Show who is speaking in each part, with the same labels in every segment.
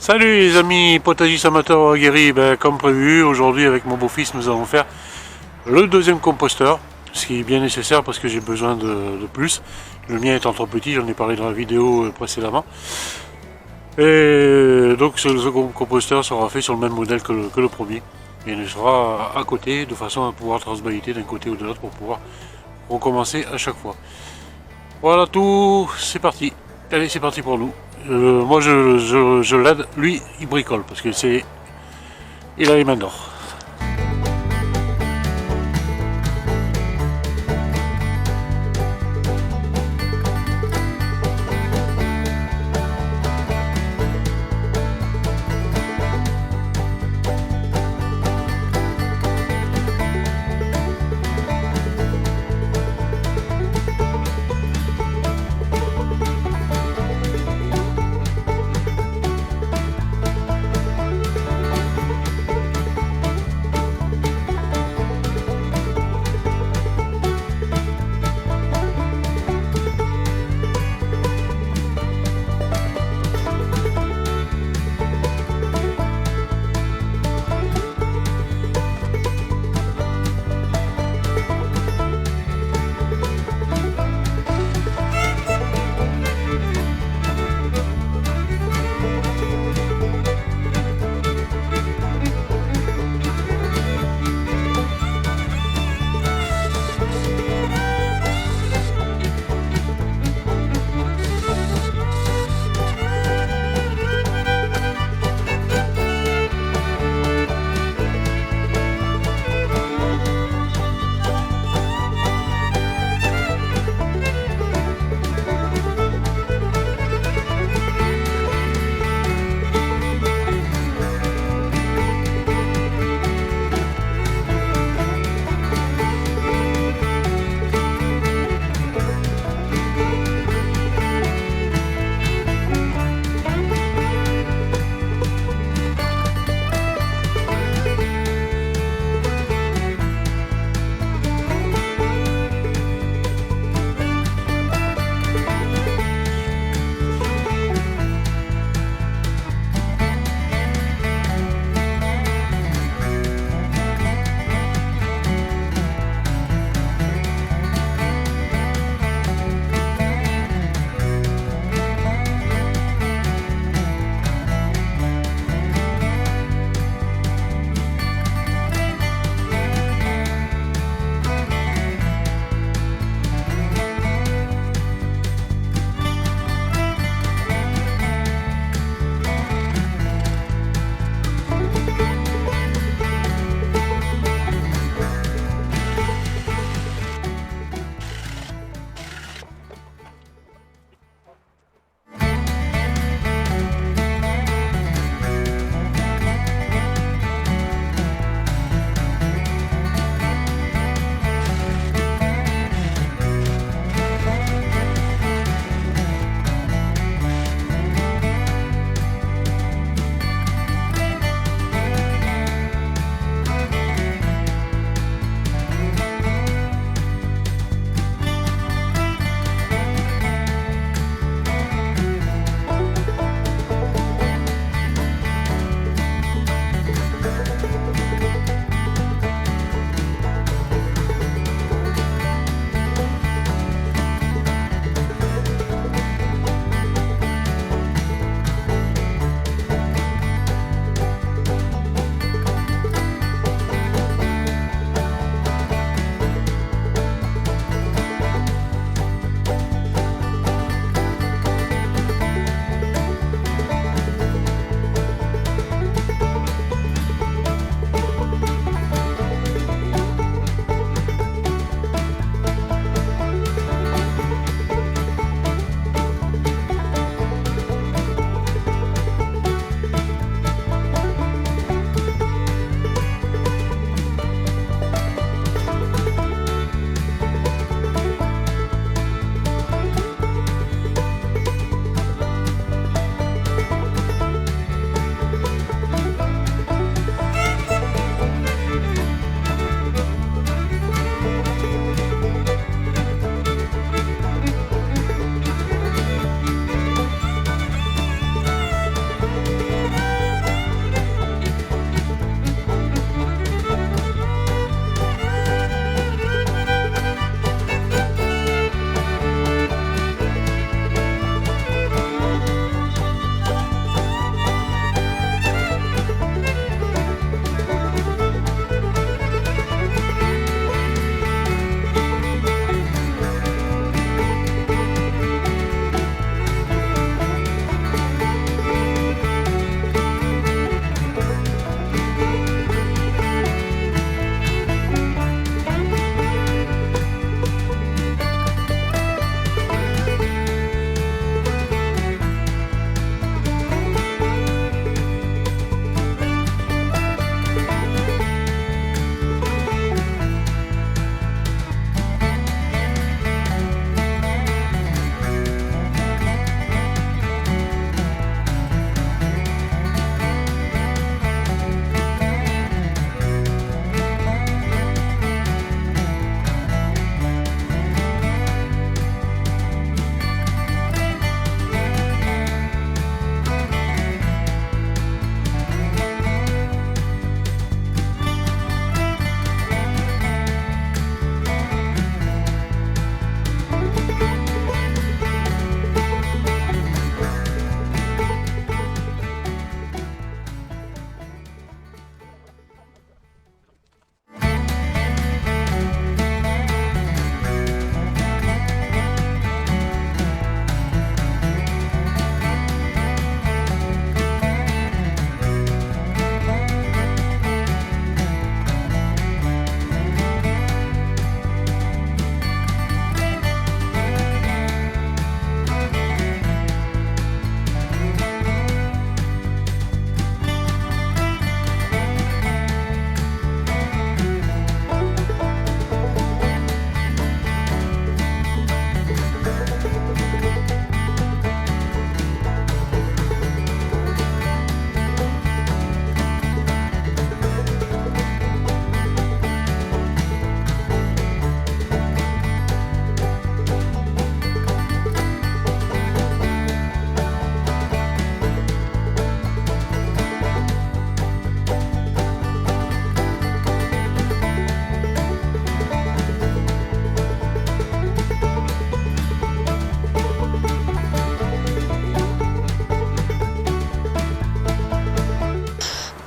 Speaker 1: Salut les amis potagistes amateurs aguerris, comme prévu, aujourd'hui avec mon beau-fils nous allons faire le deuxième composteur, ce qui est bien nécessaire parce que j'ai besoin de plus. Le mien étant trop petit, j'en ai parlé dans la vidéo précédemment. Et donc ce second composteur sera fait sur le même modèle que le premier. Et il sera à côté de façon à pouvoir transvaliter d'un côté ou de l'autre pour pouvoir recommencer à chaque fois. Voilà tout, c'est parti. Allez, c'est parti pour nous. Moi je l'aide, lui il bricole parce que il a les mains d'or.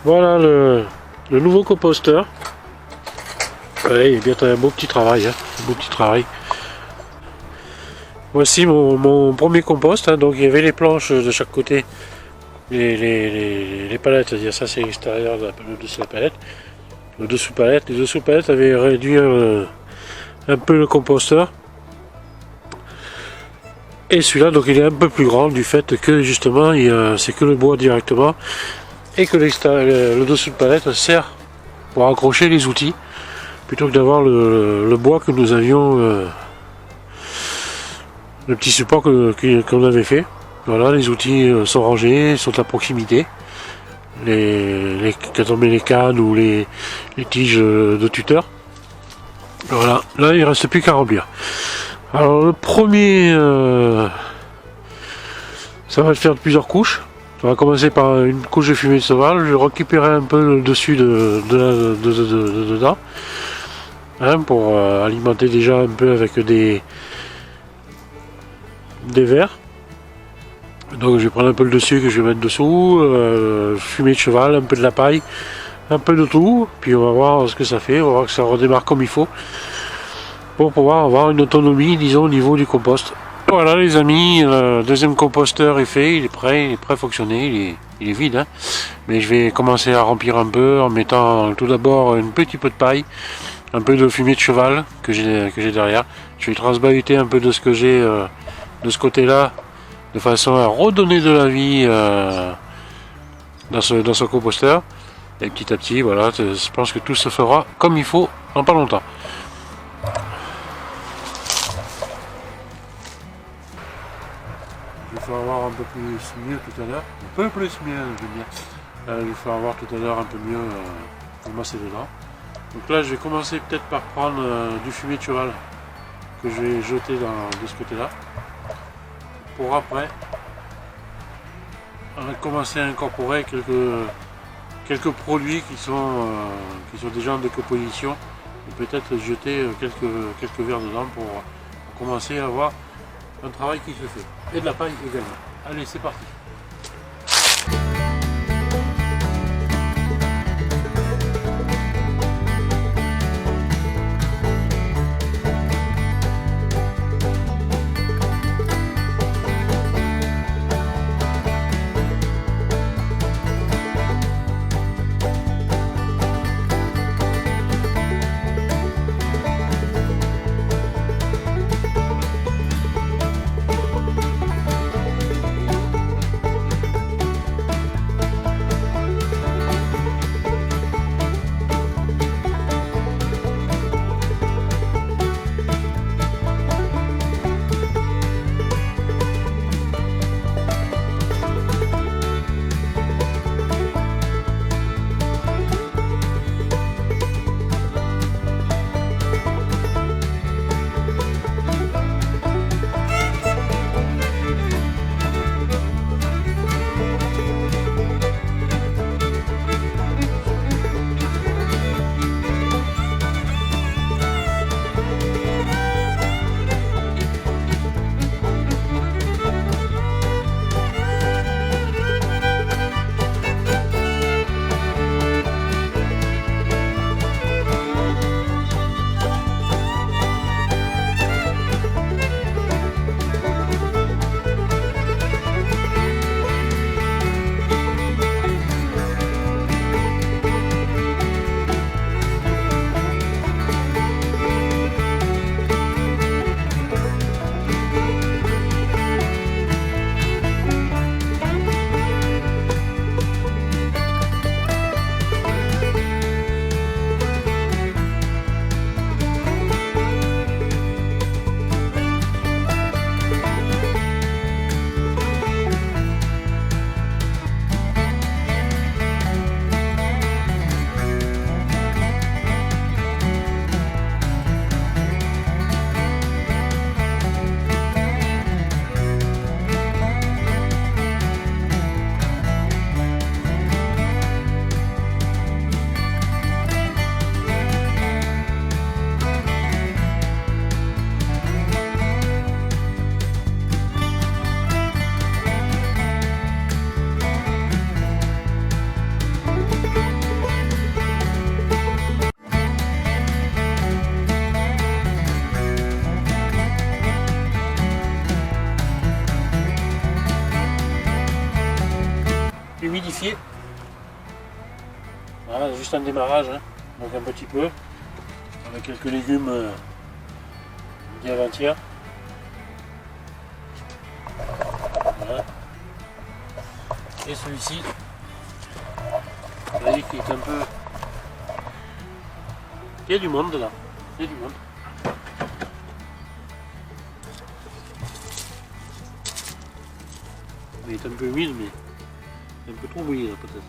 Speaker 1: Voilà le nouveau composteur. Ouais, il est bien un beau petit travail, hein, un beau petit travail. Voici mon premier compost, hein, donc il y avait les planches de chaque côté, les palettes, c'est-à-dire ça c'est l'extérieur, le dessus de la palette, le dessous-palette. Les dessous-palettes avaient réduit un peu le composteur. Et celui-là, donc il est un peu plus grand du fait que justement c'est que le bois directement et que le dessous de palette sert pour accrocher les outils plutôt que d'avoir le bois que nous avions, le petit support qu'on avait fait. Voilà, les outils sont rangés, sont à proximité. Quand on met les cannes ou les tiges de tuteur. Voilà, là il ne reste plus qu'à remplir. Alors le premier, ça va le faire de plusieurs couches. On va commencer par une couche de fumée de sauvage. Je vais récupérer un peu le dessus de dedans, hein, pour alimenter déjà un peu avec des verres. Donc je vais prendre un peu le dessus que je vais mettre dessous, fumée de cheval, un peu de la paille, un peu de tout, puis on va voir ce que ça fait, on va voir que ça redémarre comme il faut, pour pouvoir avoir une autonomie, disons, au niveau du compost. Voilà les amis, le deuxième composteur est fait, il est prêt à fonctionner, il est vide, hein. Mais je vais commencer à remplir un peu en mettant tout d'abord un petit peu de paille, un peu de fumée de cheval que j'ai derrière. Je vais transbahuter un peu de ce que j'ai de ce côté-là, de façon à redonner de la vie dans ce composteur. Et petit à petit, voilà, je pense que tout se fera comme il faut dans pas longtemps. Je vais faire voir un peu plus mieux tout à l'heure. Un peu plus mieux, je veux dire. Je vais faire voir tout à l'heure un peu mieux comment c'est dedans. Donc là, je vais commencer peut-être par prendre du fumier de cheval que je vais jeter de ce côté-là. Pour après, on va commencer à incorporer quelques produits qui sont déjà en décomposition. Et peut-être jeter quelques verres dedans pour commencer à avoir un travail qui se fait. Et de la paille également. Allez, c'est parti. vérifier. Voilà, juste un démarrage, hein. Donc un petit peu, avec quelques légumes d'avant-hier. Voilà. Et celui-ci, vous voyez qu'il est un peu... Il y a du monde là, il y a du monde. Il est un peu humide, mais un peu trop mouillé là peut-être.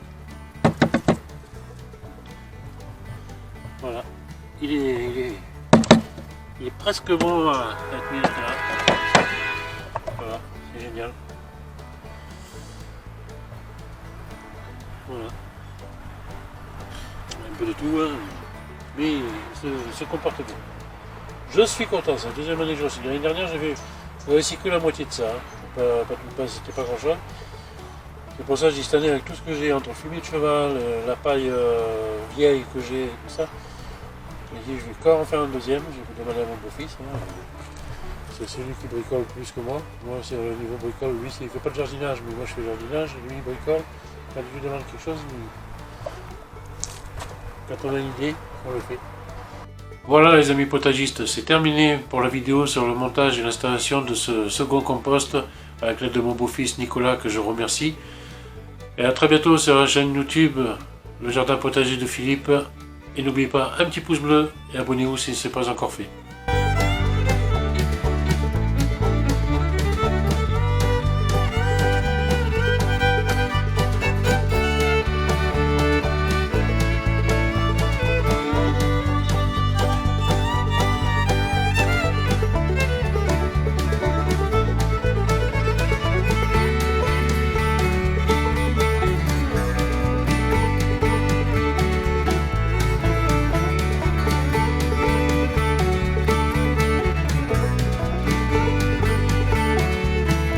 Speaker 1: Voilà, il est presque bon à être mis là. Voilà, c'est génial. Voilà. Un peu de tout, hein, mais il se comporte bien. Je suis content, c'est la deuxième année que je recycle. L'année dernière, j'avais recyclé la moitié de ça. Hein. C'était pas grand chose. C'est pour ça que j'ai cette année, avec tout ce que j'ai entre le fumier de cheval, la paille vieille que j'ai, tout ça, j'ai dit je vais encore en faire un deuxième. J'ai demandé à mon beau-fils. Hein. C'est celui qui bricole plus que moi. Moi, c'est au niveau bricole. Lui, il ne fait pas de jardinage, mais moi, je fais jardinage. Lui, il bricole. Quand je lui demande quelque chose, quand on a une idée, on le fait. Voilà les amis potagistes, c'est terminé pour la vidéo sur le montage et l'installation de ce second compost avec l'aide de mon beau-fils Nicolas que je remercie. Et à très bientôt sur la chaîne YouTube Le Jardin Potager de Philippe. Et n'oubliez pas un petit pouce bleu et abonnez-vous si ce n'est pas encore fait.